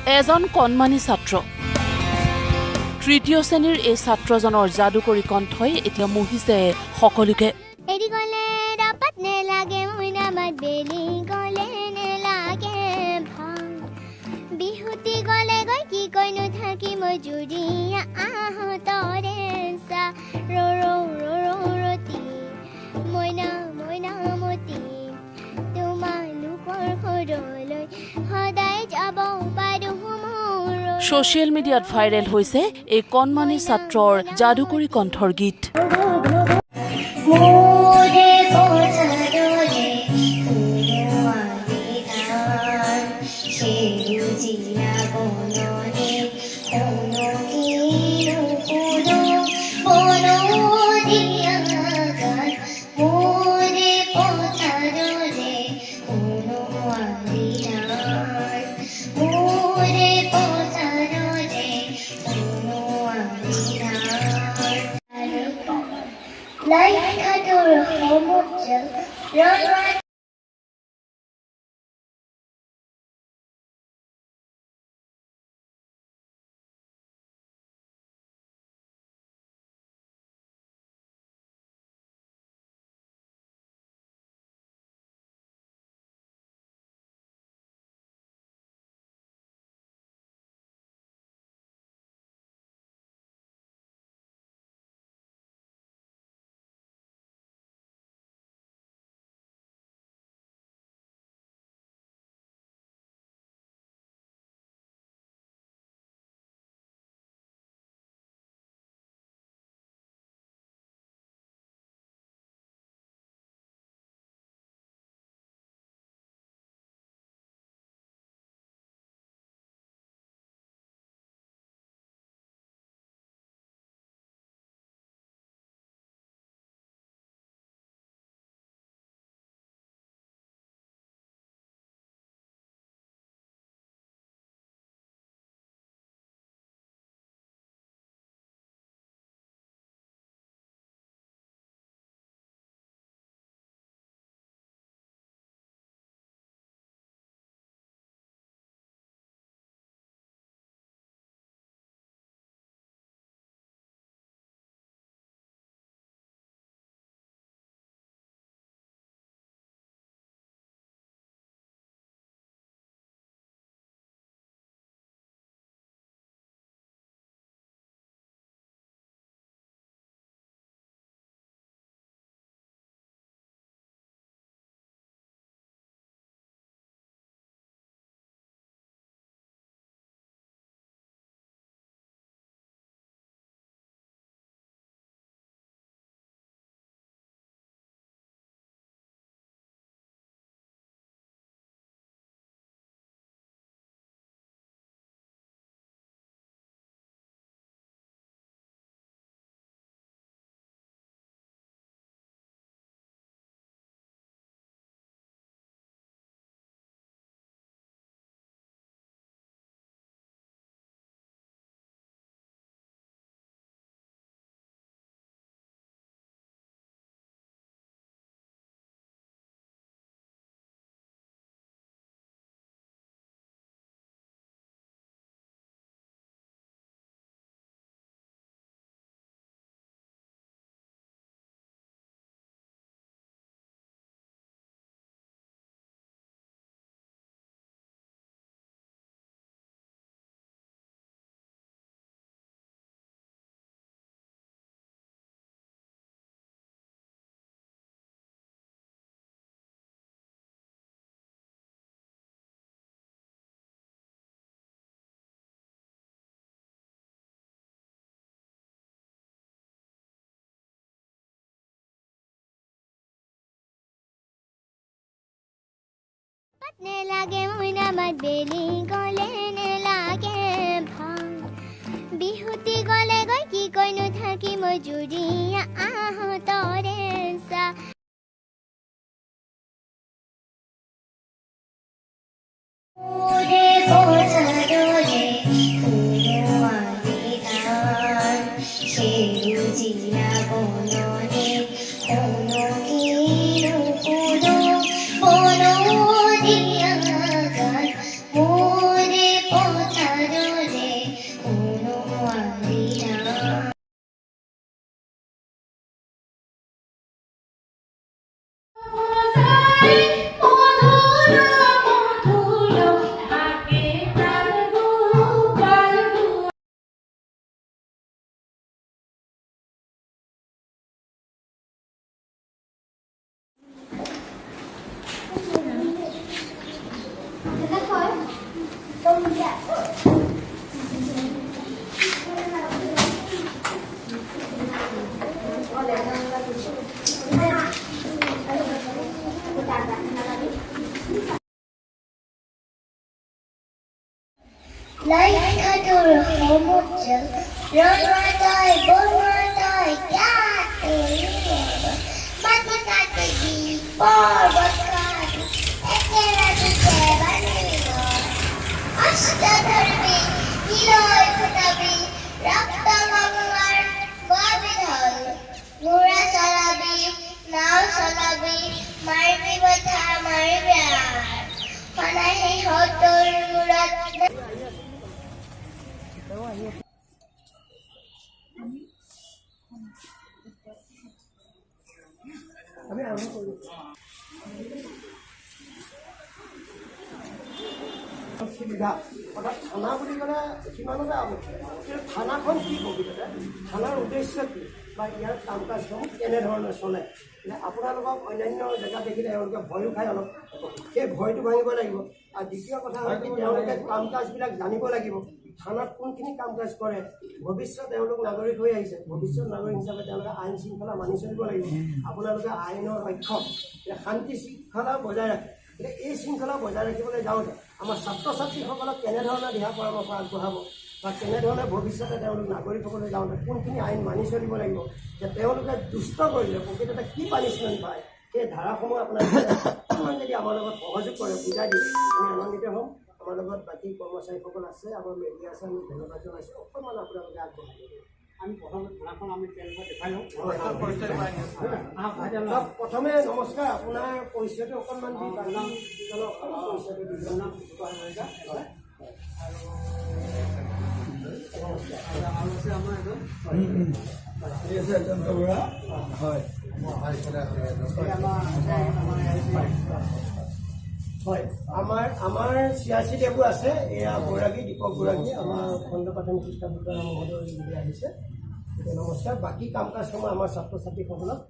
এজন কণমানি ছাত্ৰ তৃতীয় শ্ৰেণীৰ এই ছাত্ৰজনৰ যাদুকৰী কণ্ঠই এতিয়া মোহিছে সকলোকে এৰি গলে ৰাপাত নেলাগে মইনা মাত বেলি গলে নেলাগে ভাং বিহুতি গলে গৈ কি কইনো থাকি মই জুৰিয়া আহতৰে সা ৰো ৰো ৰো ৰো ৰতি মইনা মইনা মতি তোমালোকৰ ঘৰলৈ সদায় যাব পাৰো ছ'চিয়েল মিডিয়াত ভাইৰেল হৈছে এই কণমানি ছাত্ৰৰ যাদুকৰী কণ্ঠৰ গীত নেলাগে মইনা মাত বেলি গলে নেলাগে ভাং বিহুতি গলে গৈ কি কইনো থাকি মই জুৰিয়া আহতৰে সা Oh Laikador homotjal, Ramadai, Bomadai, Gatolieva, Matakati, Barbakati, Ekerati, Kevanino, Ashtadharmi, Niloi Kutabi, Raktamangar, Babidhal, Mura Salabi, Nao Salabi, Marbi Batha, Marbiar, Panahi Hotor Murat. সুবিধা অর্থাৎ থানা বুলি ক'লে সিমানতে আবদ্ধ কিন্তু থানাখন কি প্ৰকৃততে থানাৰ উদ্দেশ্য কি বা ইয়াৰ কাম কাজসমূহ কেনেধৰণে চলে আপোনালোকক অন্যান্য জেগা দেখিলে তেওঁলোকে ভয়ো খায় অলপ সেই ভয়টো ভাঙিব লাগিব আৰু দ্বিতীয় কথা হ'ল কি তেওঁলোকে কাম কাজবিলাক জানিব লাগিব থানাত কোনখিনি কাম কাজ কৰে ভৱিষ্যত তেওঁলোক নাগৰিক হৈ আহিছে ভৱিষ্যত নাগৰিক হিচাপে তেওঁলোকে আইন শৃংখলা মানি চলিব লাগিব আপোনালোকে আইনৰ ৰক্ষক শান্তি শৃংখলা বজাই ৰাখে গতিকে এই শৃংখলা বজাই ৰাখিবলৈ যাওঁতে আমাৰ ছাত্ৰ ছাত্ৰীসকলক কেনেধৰণে দিহা পৰামৰ্শ আগবঢ়াব বা কেনেধৰণে ভৱিষ্যতে তেওঁলোক নাগৰিক হ'বলৈ যাওঁতে কোনখিনি আইন মানি চলিব লাগিব যে তেওঁলোকে দুষ্ট কৰিলে প্ৰকৃততে কি পানিছমেণ্ট পায় সেই ধাৰাসমূহ আপোনালোকে অকণমান যদি আমাৰ লগত সহযোগ কৰে বুজাই দিয়ে আমি আনন্দিত হ'ম আমাৰ লগত বাকী কৰ্মচাৰীসকল আছে আমাৰ মেডিয়া আছে আমি ধন্যবাদ জনাইছোঁ অকণমান আপোনালোকে আগবঢ়াই দিব আমি থানাখন আমি তেওঁলোকক দেখাই লওঁ প্ৰথমে নমস্কাৰ আপোনাৰ পৰিচয়টো অকণমান দি পৰিচয়টো দি হয় আমাৰ চিয়াচি দেৱো আছে এয়া বৈৰাগী দীপক বৈৰাগী আমাৰ খণ্ড প্ৰাথমিক শিক্ষা বিদ্যালয় মহোদয় যোগে আহিছে নমস্কাৰ বাকী কাম কাজসমূহ আমাৰ ছাত্ৰ ছাত্ৰীসকলক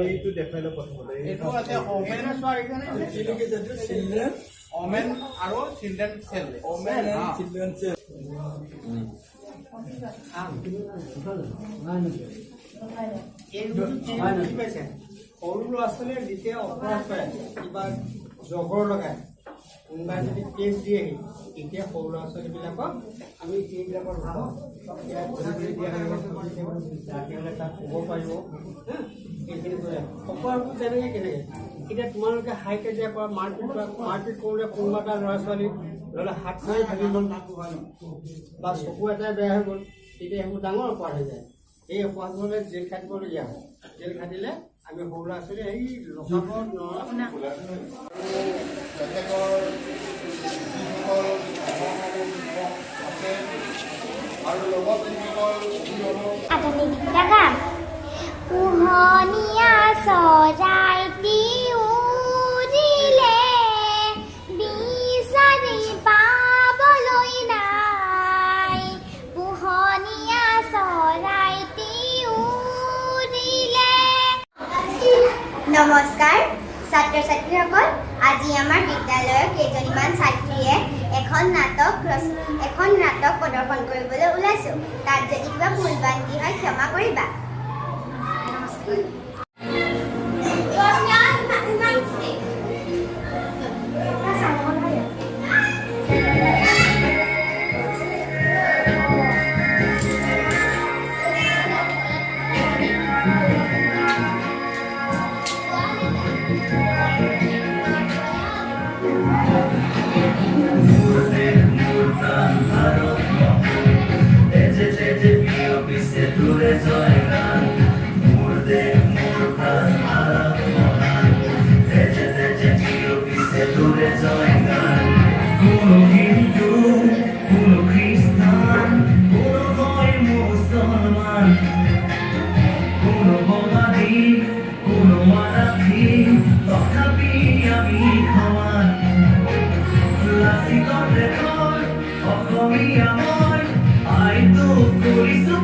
এইটো দেখাই লওক প্ৰথমতে এইটো আছে ওমেন আৰু children cell women and children cell সৰু ল'ৰা ছোৱালীয়ে যেতিয়া অপৰাধ কৰে কিবা জগৰ লগায় কোনোবাই যদি কেছ দিয়েহি তেতিয়া সৰু ল'ৰা ছোৱালীবিলাকক আমি সেইবিলাকৰ তেওঁলোকে তাত ক'ব পাৰিব এইখিনি কৰে অপৰাধবোৰ যেনেকৈ কেনেকৈ এতিয়া তোমালোকে হাই কাজিয়া কৰা মাৰপিট কৰোঁতে কোনোবা এটা ল'ৰা ছোৱালী ধৰি লওক হাত মাৰি ভাঙি গ'ল বা চকু এটাই বেয়া হৈ গ'ল তেতিয়া সেইবোৰ ডাঙৰ অপৰাধ হৈ যায় এই অপৰাধবোৰলৈ জেল খাটিবলগীয়া হয় জেল খাটিলে আমি সৰু ল'ৰা ছোৱালী এই লকাপত পোহনীয়া চৰাইটি উৰিলে বিচাৰি পাবলৈ নাই পোহনীয়া চৰাইটি উৰিলে নমস্কাৰ ছাত্ৰ ছাত্ৰীসকল আজি আমাৰ বিদ্যালয়ৰ কেইজনীমান ছাত্ৰীয়ে এখন নাটক প্ৰদৰ্শন কৰিবলৈ ওলাইছোঁ তাত যদি কিবা ভুল ভ্ৰান্তি হয় ক্ষমা কৰিবা Tetapi মই আইতো কৰিছো